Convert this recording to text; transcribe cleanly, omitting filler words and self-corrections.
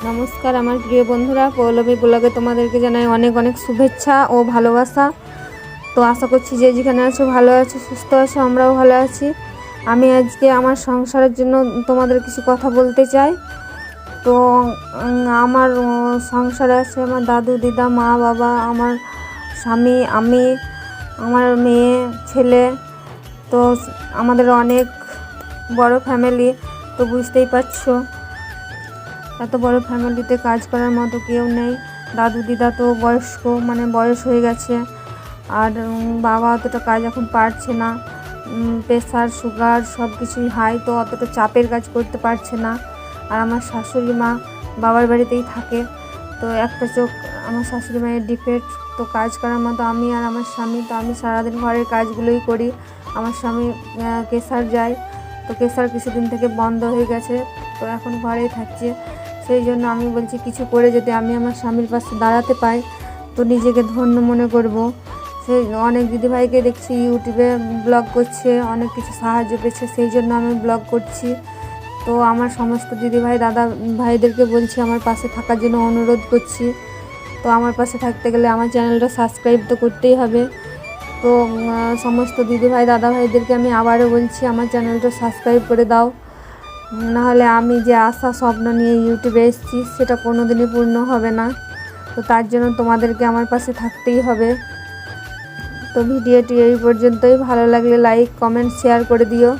নমস্কার আমার প্রিয় বন্ধুরা, পৌলমী ব্লগে তোমাদেরকে জানাই অনেক অনেক শুভেচ্ছা ও ভালোবাসা। তো আশা করছি যে যেখানে আছো ভালো আছো, সুস্থ আছো, আমরাও ভালো আছি। আমি আজকে আমার সংসারের জন্য তোমাদের কিছু কথা বলতে চাই। তো আমার সংসারে আছে আমার দাদু দিদা, মা বাবা, আমার স্বামী, আমি, আমার মেয়ে ছেলে। তো আমাদের অনেক বড় ফ্যামিলি। তো বুঝতেই পারছো এত বড় ফ্যামিলিতে কাজ করার মতো কেউ নেই। দাদু দিদা তো বয়স্ক, মানে বয়স হয়ে গেছে। আর বাবা অতটা কাজ এখন পারছে না, প্রেশার সুগার সব কিছুই হাই, তো অতটা চাপের কাজ করতে পারছে না। আর আমার শাশুড়ি মা বাবার বাড়িতেই থাকে। তো একটা চোখ আমার শাশুড়ি মায়ের ডিফেক্ট, তো কাজ করার মতো আমি আর আমার স্বামী। তো আমি সারাদিন ঘরের কাজগুলোই করি। আমার স্বামী কেশার যায়, তো কেশার কিছুদিন থেকে বন্ধ হয়ে গেছে, তো এখন ঘরেই থাকছে। সেই জন্য আমি বলছি কিছু করে যদি আমি আমার স্বামীর পাশে দাঁড়াতে পাই তো নিজেকে ধন্য মনে করব। সেই অনেক দিদিভাইকে দেখছি ইউটিউবে ব্লগ করছে, অনেক কিছু সাহায্য পেয়েছে, সেই জন্য আমি ব্লগ করছি। তো আমার সমস্ত দিদিভাই দাদা ভাইদেরকে বলছি আমার পাশে থাকার জন্য অনুরোধ করছি। তো আমার পাশে থাকতে গেলে আমার চ্যানেলটা সাবস্ক্রাইব তো করতেই হবে। তো সমস্ত দিদিভাই দাদা ভাইদেরকে আমি আবারও বলছি আমার চ্যানেলটা সাবস্ক্রাইব করে দাও, নাহলে আমি যে আশা স্বপ্ন নিয়ে ইউটিউবে এসেছি সেটা কোনো দিনই পূর্ণ হবে না। তো তার জন্য তোমাদেরকে আমার পাশে থাকতেই হবে। তো ভিডিওটি এই পর্যন্তই, ভালো লাগলে লাইক কমেন্ট শেয়ার করে দিও।